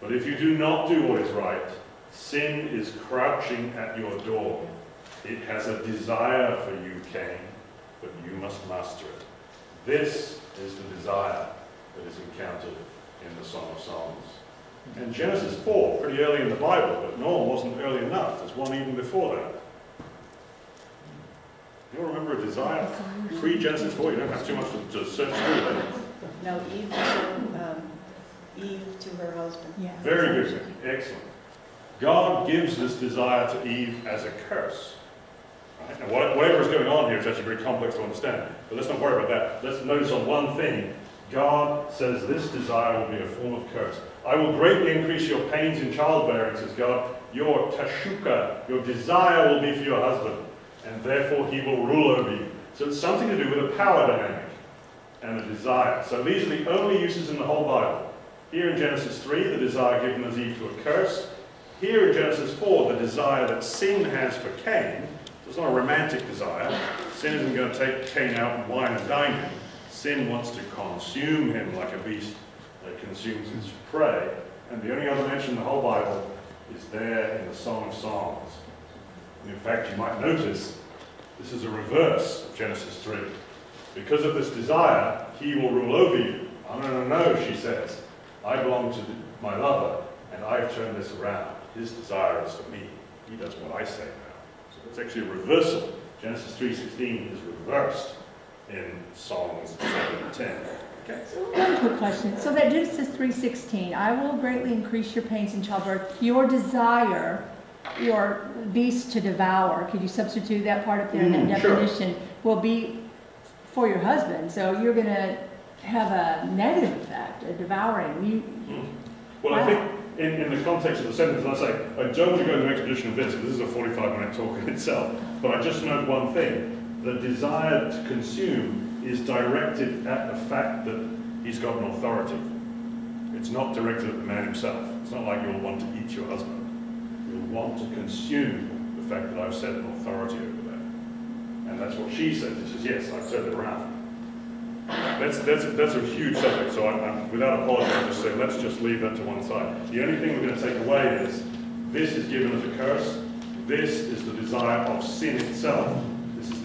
But if you do not do what is right, sin is crouching at your door. It has a desire for you, Cain, but you must master it. This is the desire that is encountered in the Song of Songs. And Genesis 4, pretty early in the Bible, but no, it wasn't early enough. There's one even before that. You all remember a desire? Pre-Genesis 4, you don't have too much to search through there. No, Eve to her husband. Yeah. Very good. Excellent. God gives this desire to Eve as a curse. Right? And whatever is going on here is actually very complex to understand. But let's not worry about that. Let's notice on one thing. God says this desire will be a form of curse. I will greatly increase your pains in childbearing, says God. Your tashuka, your desire will be for your husband, and therefore he will rule over you. So it's something to do with a power dynamic and a desire. So these are the only uses in the whole Bible. Here in Genesis 3, the desire given as Eve to a curse. Here in Genesis 4, the desire that sin has for Cain. So it's not a romantic desire. Sin isn't going to take Cain out and wine and dine him. Sin wants to consume him like a beast that consumes its prey. And the only other mention in the whole Bible is there in the Song of Songs. And in fact, you might notice this is a reverse of Genesis 3. Because of this desire, he will rule over you. Oh, no, no, no, she says. I belong to my lover, and I've turned this around. His desire is for me. He does what I say now. So it's actually a reversal. Genesis 3:16 is reversed in Psalms 7:10. Okay. So one quick question. So that Genesis 3:16, I will greatly increase your pains in childbirth. Your desire, your beast to devour, could you substitute that part up there in that Sure. definition, will be for your husband. So you're going to have a negative effect, a devouring. Well, I think in the context of the sentence, I say, I don't want to go into exposition of this, because this is a 45-minute talk in itself, but I just note one thing. The desire to consume is directed at the fact that he's got an authority. It's not directed at the man himself. It's not like you'll want to eat your husband. You'll want to consume the fact that I've set an authority over there. And that's what she says. She says, yes, I've turned it around. That's a huge subject, so I'm without apology, I'll just say, let's just leave that to one side. The only thing we're going to take away is, this is given as a curse, this is the desire of sin itself. This is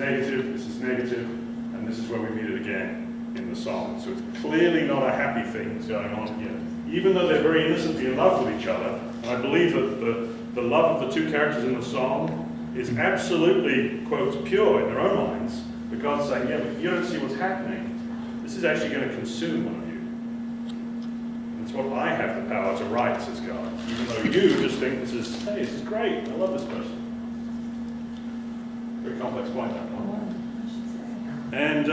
negative, and this is where we meet it again in the Psalm. So it's clearly not a happy thing that's going on here. Even though they're very innocently in love with each other, and I believe that the love of the two characters in the Psalm is absolutely, quote, pure in their own minds, but God's saying, yeah, but you don't see what's happening. This is actually going to consume one of you. That's what I have the power to write, says God. Even though you just think this is, hey, this is great, I love this person. Very complex point, that one. And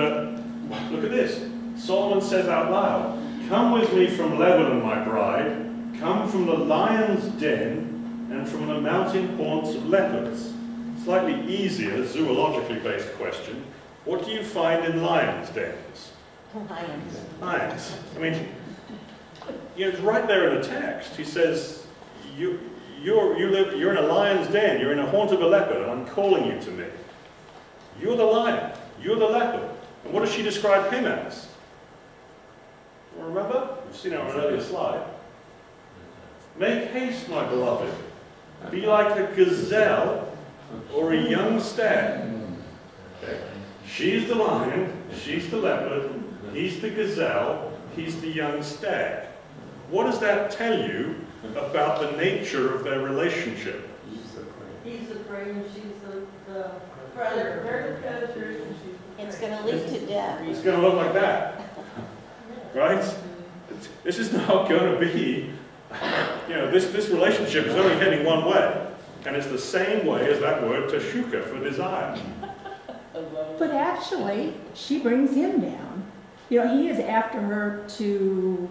look at this. Solomon says out loud, come with me from Lebanon, my bride. Come from the lion's den and from the mountain haunts of leopards. Slightly easier, zoologically based question. What do you find in lions' dens? Lions. Lions. I mean, it's right there in the text. He says, you're in a lion's den. You're in a haunt of a leopard, and I'm calling you to me. You're the lion. You're the leopard. And what does she describe him as? Remember? We've seen it on an earlier slide. Make haste, my beloved. Be like a gazelle or a young stag. Okay. She's the lion. She's the leopard. He's the gazelle. He's the young stag. What does that tell you about the nature of their relationship? He's the prey and she's the predator. They're the predators and she's the It's prey. going to lead to death. It's going to look like that. Right? This is not going to be, this relationship is only heading one way. And it's the same way as that word teshuka for desire. But actually, she brings him down. He is after her to,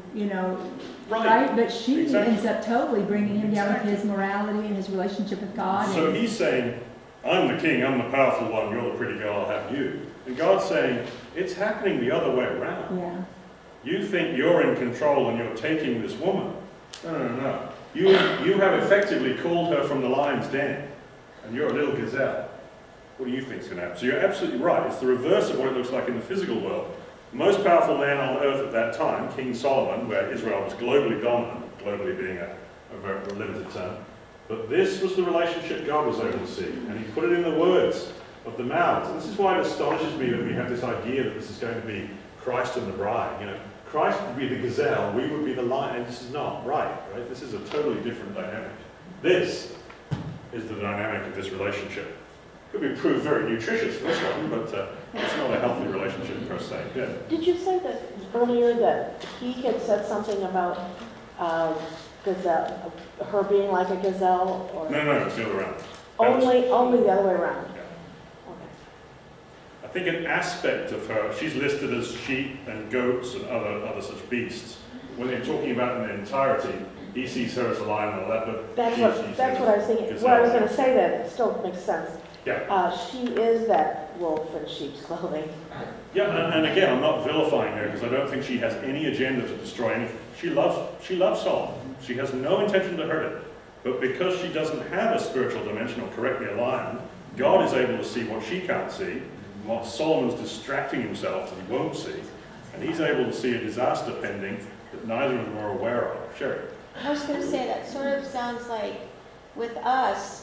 right? But she ends up totally bringing him down with his morality and his relationship with God. So he's saying, I'm the king, I'm the powerful one, you're the pretty girl, I'll have you. And God's saying, it's happening the other way around. Yeah. You think you're in control and you're taking this woman. No. You have effectively called her from the lion's den, and you're a little gazelle. What do you think is going to happen? So you're absolutely right. It's the reverse of what it looks like in the physical world. The most powerful man on earth at that time, King Solomon, where Israel was globally dominant, globally being a very limited term, but this was the relationship God was able to see, and he put it in the words of the mouths. And this is why it astonishes me that we have this idea that this is going to be Christ and the bride. Christ would be the gazelle, we would be the lion, and this is not right? This is a totally different dynamic. This is the dynamic of this relationship. Could be proved very nutritious for this one, but it's not a healthy relationship per se. Yeah. Did you say that earlier that he had said something about gazelle, her being like a gazelle? Or No, it's the other way around. only the other way around. Yeah. Okay. I think an aspect of her, she's listed as sheep and goats and other such beasts. When they're talking about in their entirety, he sees her as a lion and a leopard. That's what I was thinking. What I was going to say, that it still makes sense. Yeah. She is that wolf in sheep's clothing. Yeah, and again, I'm not vilifying her because I don't think she has any agenda to destroy anything. She loves Solomon. She has no intention to hurt it. But because she doesn't have a spiritual dimension or correctly aligned, God is able to see what she can't see, what Solomon's distracting himself that he won't see, and he's able to see a disaster pending that neither of them are aware of. Sherry? I was going to say that sort of sounds like with us,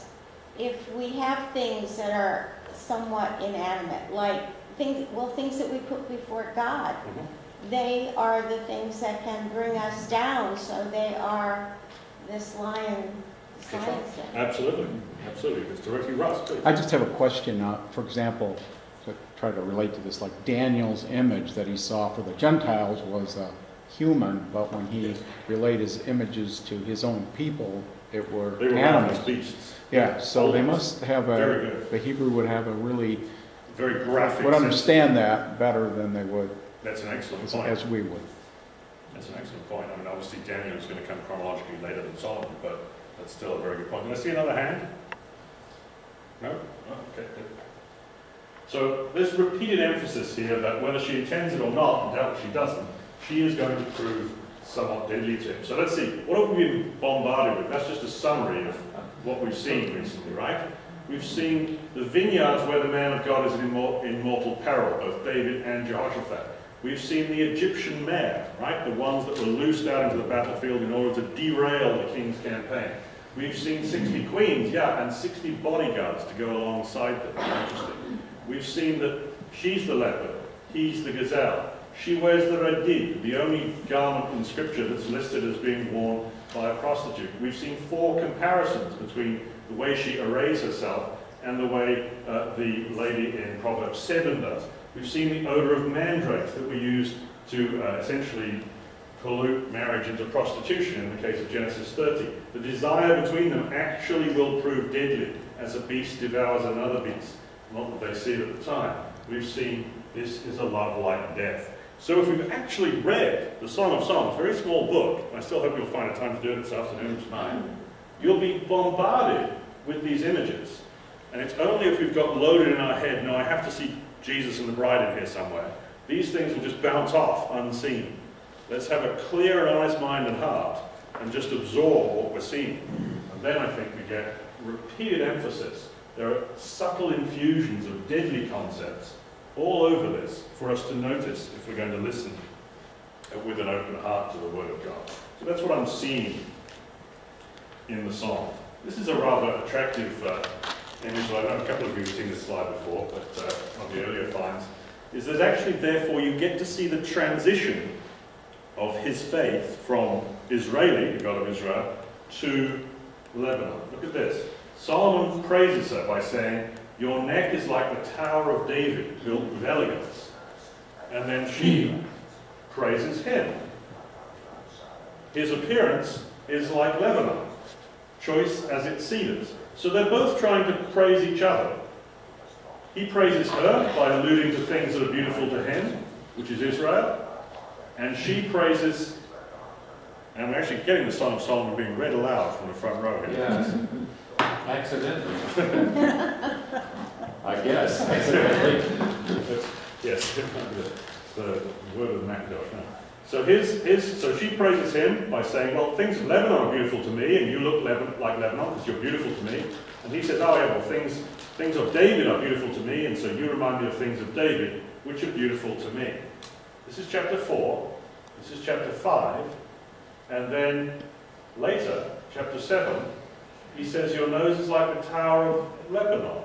if we have things that are somewhat inanimate, like things that we put before God, Mhm. they are the things that can bring us down. So they are this lion. That's right. Absolutely. Absolutely. It's directly Russ, too. I just have a question, for example, to try to relate to this, like Daniel's image that he saw for the Gentiles was a human, but when he relayed his images to his own people, they were animals. Beasts. Yeah, so they must have Very good. the Hebrew would have a really, Very graphic. would understand that better than they would, That's an excellent point. as we would. That's an excellent point. I mean, obviously Daniel is going to come chronologically later than Solomon, but that's still a very good point. Can I see another hand? No? Oh, okay, good. So this repeated emphasis here that whether she intends it or not, and doubt she doesn't, she is going to prove somewhat deadly to him. So let's see, what have we been bombarded with? That's just a summary of what we've seen recently, right? We've seen the vineyards where the man of God is in mortal peril, both David and Jehoshaphat. We've seen the Egyptian mare, right? The ones that were loosed out into the battlefield in order to derail the king's campaign. We've seen 60 queens, yeah, and 60 bodyguards to go alongside them. Interesting. We've seen that she's the leopard, he's the gazelle. She wears the radid, the only garment in Scripture that's listed as being worn by a prostitute. We've seen 4 comparisons between the way she arrays herself and the way the lady in Proverbs 7 does. We've seen the odor of mandrakes that were used to essentially pollute marriage into prostitution in the case of Genesis 30. The desire between them actually will prove deadly as a beast devours another beast. Not that they see it at the time. We've seen this is a love like death. So if we've actually read the Song of Songs, very small book, I still hope you'll find a time to do it this afternoon or tonight, you'll be bombarded with these images. And it's only if we've got loaded in our head, no, I have to see Jesus and the bride in here somewhere. These things will just bounce off unseen. Let's have a clear and honest mind and heart and just absorb what we're seeing. And then I think we get repeated emphasis. There are subtle infusions of deadly concepts all over this for us to notice if we're going to listen with an open heart to the Word of God. So that's what I'm seeing in the song. This is a rather attractive image. I know a couple of you have seen this slide before, but of the earlier finds, is that actually, therefore, you get to see the transition of his faith from Israeli, the God of Israel, to Lebanon. Look at this. Solomon praises her by saying, "Your neck is like the Tower of David, built with elegance." And then she praises him. His appearance is like Lebanon, choice as its cedars. So they're both trying to praise each other. He praises her by alluding to things that are beautiful to him, which is Israel. And she praises, and we're actually getting the Song of Solomon being read aloud from the front row here. Yes. Accidentally. I guess. Accidentally. Yes, the word of the Macdosh. No. So she praises him by saying, well, things of Lebanon are beautiful to me, and you look like Lebanon because you're beautiful to me. And he says, oh yeah, well, things of David are beautiful to me, and so you remind me of things of David, which are beautiful to me. This is chapter 4, this is chapter 5, and then later, chapter 7, he says, your nose is like the Tower of Lebanon,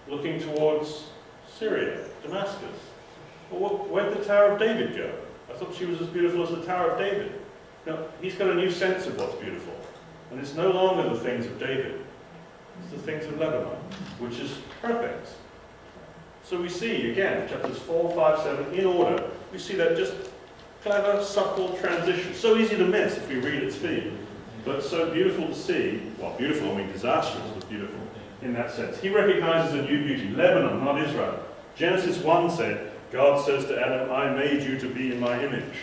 looking towards Syria, Damascus. Well, where'd the Tower of David go? I thought she was as beautiful as the Tower of David. No, he's got a new sense of what's beautiful. And it's no longer the things of David. It's the things of Lebanon, which is perfect. So we see, again, chapters 4, 5, 7, in order, we see that just clever, subtle transition. So easy to miss if we read at speed, but so beautiful to see. Well, beautiful, I mean disastrous, but beautiful in that sense. He recognizes a new beauty, Lebanon, not Israel. Genesis 1 said, God says to Adam, I made you to be in my image.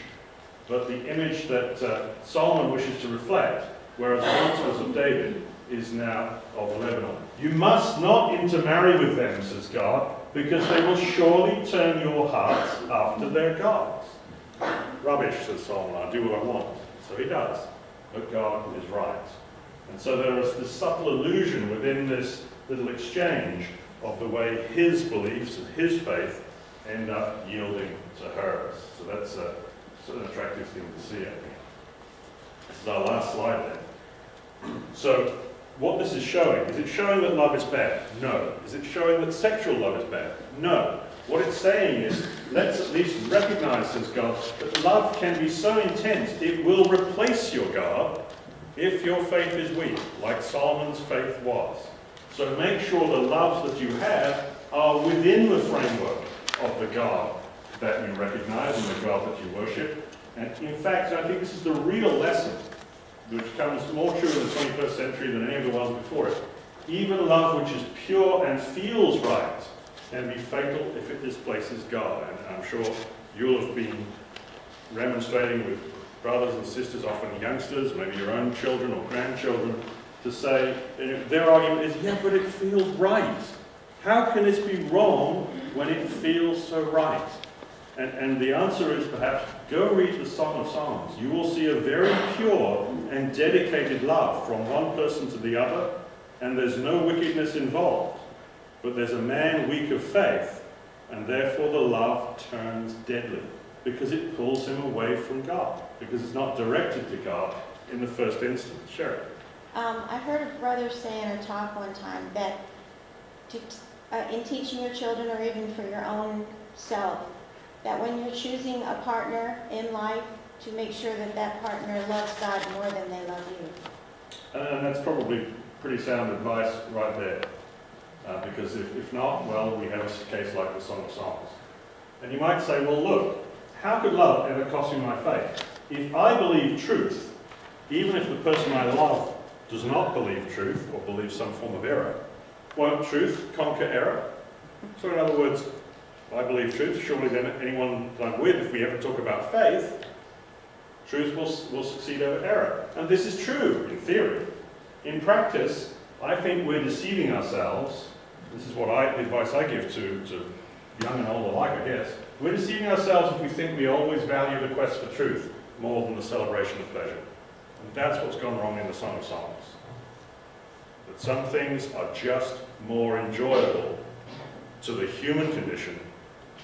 But the image that Solomon wishes to reflect, whereas once was of David, is now of Lebanon. You must not intermarry with them, says God, because they will surely turn your hearts after their gods. Rubbish, says Solomon, I'll do what I want. So he does. But God is right. And so there is this subtle illusion within this little exchange of the way his beliefs and his faith end up yielding to hers. So that's an attractive thing to see, I think. This is our last slide then. So what this is showing, is it showing that love is bad? No. Is it showing that sexual love is bad? No. What it's saying is, let's at least recognize as God that love can be so intense, it will replace your God if your faith is weak, like Solomon's faith was. So make sure the loves that you have are within the framework of the God that you recognize and the God that you worship. And in fact, I think this is the real lesson, which comes more true in the 21st century than any of the ones before it. Even love which is pure and feels right can be fatal if it displaces God. And I'm sure you'll have been remonstrating with brothers and sisters, often youngsters, maybe your own children or grandchildren, to say, their argument is, yeah, but it feels right. How can this be wrong when it feels so right? And the answer is perhaps, go read the Song of Songs. You will see a very pure and dedicated love from one person to the other, and there's no wickedness involved. But there's a man weak of faith, and therefore the love turns deadly, because it pulls him away from God, because it's not directed to God in the first instance. Sherry? I heard a brother say in a talk one time that in teaching your children, or even for your own self, that when you're choosing a partner in life, to make sure that that partner loves God more than they love you. And that's probably pretty sound advice right there. Because if not, well, we have a case like the Song of Songs. And you might say, well, look, how could love ever cost me my faith? If I believe truth, even if the person I love does not believe truth or believes some form of error, won't truth conquer error? So in other words, if I believe truth, surely then anyone that I'm with, if we ever talk about faith, truth will succeed over error. And this is true in theory. In practice, I think we're deceiving ourselves. This is what the advice I give to young and old alike, I guess. We're deceiving ourselves if we think we always value the quest for truth more than the celebration of pleasure. And that's what's gone wrong in the Song of Songs. That some things are just more enjoyable to the human condition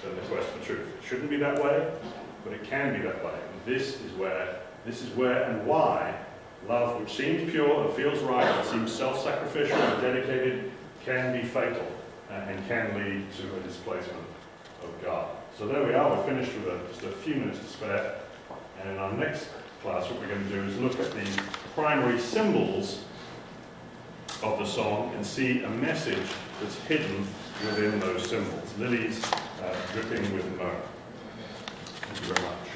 than the quest for truth. It shouldn't be that way, but it can be that way. And this is where and why love, which seems pure and feels right, and seems self-sacrificial and dedicated, can be fatal and can lead to a displacement of God. So there we are. We're finished with just a few minutes to spare. And in our next class, what we're going to do is look at the primary symbols of the song and see a message that's hidden within those symbols. Lilies dripping with myrrh. Thank you very much.